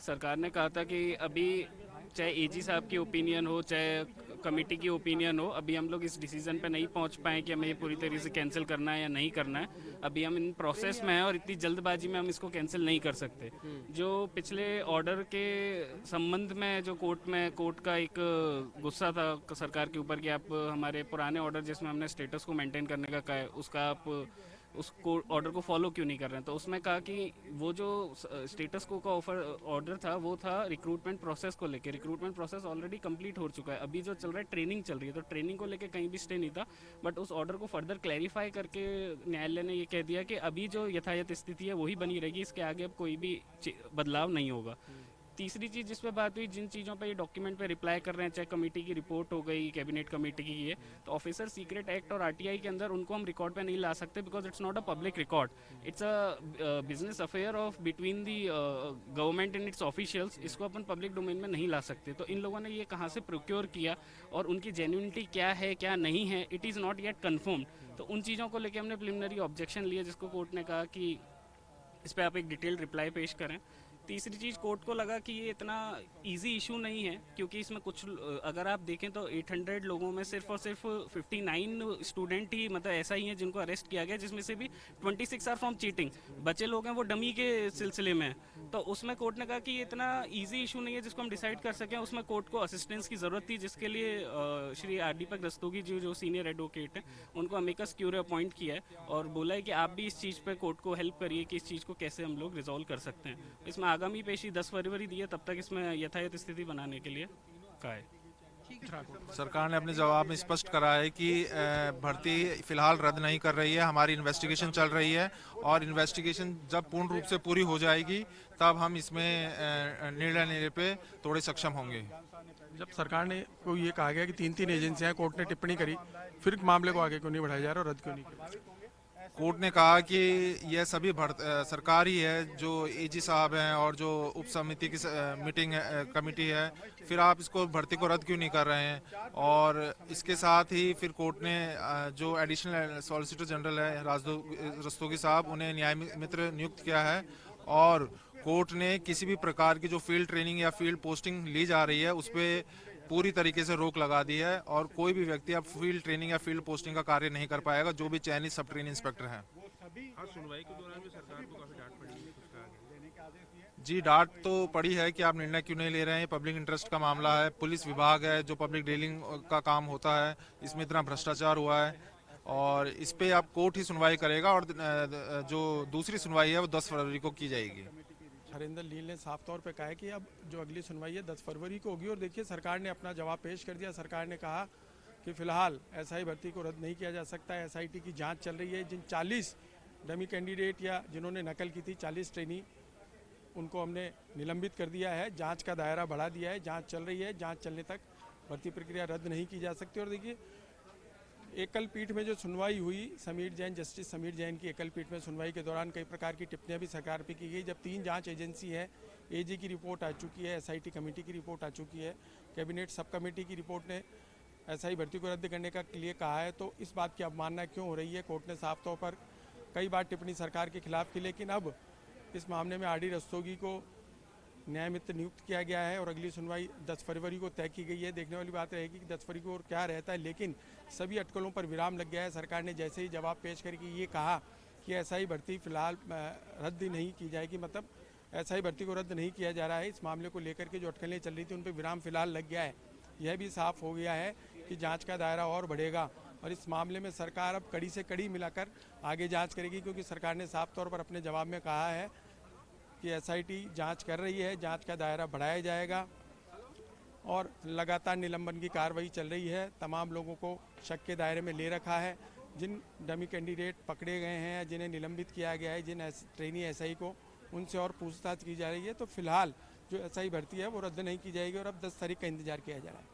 सरकार ने कहा था कि अभी चाहे एजी साहब की ओपिनियन हो, चाहे कमेटी की ओपिनियन हो, अभी हम लोग इस डिसीजन पे नहीं पहुंच पाए कि हमें ये पूरी तरीके से कैंसिल करना है या नहीं करना है। अभी हम इन प्रोसेस में हैं और इतनी जल्दबाजी में हम इसको कैंसिल नहीं कर सकते। जो पिछले ऑर्डर के संबंध में जो कोर्ट का एक गुस्सा था सरकार के ऊपर कि आप हमारे पुराने ऑर्डर जिसमें हमने स्टेटस को मेंटेन करने का कहा है, उसका आप उसको ऑर्डर को फॉलो क्यों नहीं कर रहे हैं। तो उसमें कहा कि वो जो स्टेटस को का ऑफर ऑर्डर था वो था रिक्रूटमेंट प्रोसेस को लेके। रिक्रूटमेंट प्रोसेस ऑलरेडी कंप्लीट हो चुका है, अभी जो चल रहा है ट्रेनिंग चल रही है, तो ट्रेनिंग को लेके कहीं भी स्टे नहीं था। बट उस ऑर्डर को फर्दर क्लैरिफाई करके न्यायालय ने ये कह दिया कि अभी जो यथायथ स्थिति है वही बनी रहेगी, इसके आगे अब कोई भी बदलाव नहीं होगा। तीसरी चीज़ जिस पे बात हुई, जिन चीज़ों पे ये डॉक्यूमेंट पे रिप्लाई कर रहे हैं, चाहे कमेटी की रिपोर्ट हो गई, कैबिनेट कमेटी की है, तो ऑफिसर सीक्रेट एक्ट और आरटीआई के अंदर उनको हम रिकॉर्ड पे नहीं ला सकते, because it's not a public record. It's a business affair of between the government and it's officials. इसको अपन पब्लिक डोमेन में नहीं ला सकते। तो इन लोगों ने ये कहाँ से प्रोक्योर किया और उनकी जेन्युइनिटी क्या है क्या नहीं है, it is not yet confirmed. तो उन चीज़ों को लेकर हमने प्रिलिमिनरी ऑब्जेक्शन लिया, जिसको कोर्ट ने कहा कि इस पर आप एक डिटेल रिप्लाई पेश करें। तीसरी चीज़, कोर्ट को लगा कि ये इतना इजी इशू नहीं है, क्योंकि इसमें कुछ अगर आप देखें तो 800 लोगों में सिर्फ और सिर्फ 59 स्टूडेंट ही मतलब ऐसा ही है जिनको अरेस्ट किया गया, जिसमें से भी 26 आर फ्रॉम चीटिंग। बचे लोग हैं वो डमी के सिलसिले में हैं। तो उसमें कोर्ट ने कहा कि ये इतना इजी इशू नहीं है जिसको हम डिसाइड कर सकें। उसमें कोर्ट को असिस्टेंस की ज़रूरत थी, जिसके लिए श्री आर दीपक रस्तोगी जी जो सीनियर एडवोकेट हैं उनको अमिकस क्यूरे अपॉइंट किया है और बोला है कि आप भी इस चीज़ पे कोर्ट को हेल्प करिए कि इस चीज़ को कैसे हम लोग रिजॉल्व कर सकते हैं। इसमें आगामी पेशी 10 फरवरी दी है, तब तक इसमें यथायथ स्थिति बनाने के लिए कहा है। सरकार ने अपने जवाब में स्पष्ट करा है कि भर्ती फिलहाल रद्द नहीं कर रही है, हमारी इन्वेस्टिगेशन चल रही है और इन्वेस्टिगेशन जब पूर्ण रूप से पूरी हो जाएगी तब हम इसमें निर्णय लेने पे थोड़े सक्षम होंगे। जब सरकार ने को ये कहा गया कि तीन तीन एजेंसियां कोर्ट ने टिप्पणी करी, फिर मामले को आगे क्यों नहीं बढ़ाया जा रहा और रद्द क्यों नहीं किया? कोर्ट ने कहा कि यह सभी सरकार ही है, जो एजी साहब हैं और जो उप समिति की मीटिंग कमेटी है, फिर आप इसको भर्ती को रद्द क्यों नहीं कर रहे हैं। और इसके साथ ही फिर कोर्ट ने जो एडिशनल सॉलिसिटर जनरल है रस्तोगी साहब, उन्हें न्याय मित्र नियुक्त किया है और कोर्ट ने किसी भी प्रकार की जो फील्ड ट्रेनिंग या फील्ड पोस्टिंग ली जा रही है उस पर पूरी तरीके से रोक लगा दी है और कोई भी व्यक्ति अब फील्ड ट्रेनिंग या फील्ड पोस्टिंग का कार्य नहीं कर पाएगा, जो भी चयनित सब ट्रेनिंग इंस्पेक्टर हैं। सुनवाई के दौरान भी सरकार को काफी डांट पड़ी है, कुछ कहा गया? जी, डांट तो पड़ी है कि आप निर्णय क्यों नहीं ले रहे हैं, पब्लिक इंटरेस्ट का मामला है, पुलिस विभाग है जो पब्लिक डीलिंग का काम होता है, इसमें इतना भ्रष्टाचार हुआ है और इस पे आप कोर्ट ही सुनवाई करेगा और जो दूसरी सुनवाई है वो 10 फरवरी को की जाएगी। हरिंदर लील ने साफ तौर पे कहा है कि अब जो अगली सुनवाई है 10 फरवरी को होगी और देखिए सरकार ने अपना जवाब पेश कर दिया। सरकार ने कहा कि फिलहाल एसआई भर्ती को रद्द नहीं किया जा सकता है। एसआईटी की जांच चल रही है। जिन 40 डमी कैंडिडेट या जिन्होंने नकल की थी, 40 ट्रेनी, उनको हमने निलंबित कर दिया है। जांच का दायरा बढ़ा दिया है, जांच चल रही है। जांच चलने तक भर्ती प्रक्रिया रद्द नहीं की जा सकती। और देखिए एकल पीठ में जो सुनवाई हुई, समीर जैन, जस्टिस समीर जैन की एकल पीठ में सुनवाई के दौरान कई प्रकार की टिप्पणियां भी सरकार पे की गई। जब 3 जांच एजेंसी है, एजी की रिपोर्ट आ चुकी है, एसआईटी कमेटी की रिपोर्ट आ चुकी है, कैबिनेट सब कमेटी की रिपोर्ट ने एसआई भर्ती को रद्द करने का लिए कहा है, तो इस बात की अवमानना क्यों हो रही है। कोर्ट ने साफ तौर पर कई बार टिप्पणी सरकार के खिलाफ की, लेकिन अब इस मामले में आर डी रस्तोगी को न्याय मित्र नियुक्त किया गया है और अगली सुनवाई 10 फरवरी को तय की गई है। देखने वाली बात रहेगी कि 10 फरवरी को और क्या रहता है, लेकिन सभी अटकलों पर विराम लग गया है। सरकार ने जैसे ही जवाब पेश करके ये कहा कि एसआई भर्ती फिलहाल रद्द नहीं की जाएगी, मतलब एसआई भर्ती को रद्द नहीं किया जा रहा है, इस मामले को लेकर के जो अटकलें चल रही थी उन पर विराम फिलहाल लग गया है। यह भी साफ हो गया है कि जाँच का दायरा और बढ़ेगा और इस मामले में सरकार अब कड़ी से कड़ी मिलाकर आगे जाँच करेगी, क्योंकि सरकार ने साफ तौर पर अपने जवाब में कहा है कि एसआईटी जांच कर रही है, जांच का दायरा बढ़ाया जाएगा और लगातार निलंबन की कार्रवाई चल रही है। तमाम लोगों को शक के दायरे में ले रखा है। जिन डमी कैंडिडेट पकड़े गए हैं, जिन्हें निलंबित किया गया है, जिन ट्रेनी एसआई को, उनसे और पूछताछ की जा रही है। तो फिलहाल जो एसआई भर्ती है वो रद्द नहीं की जाएगी और अब 10 तारीख का इंतजार किया जा रहा है।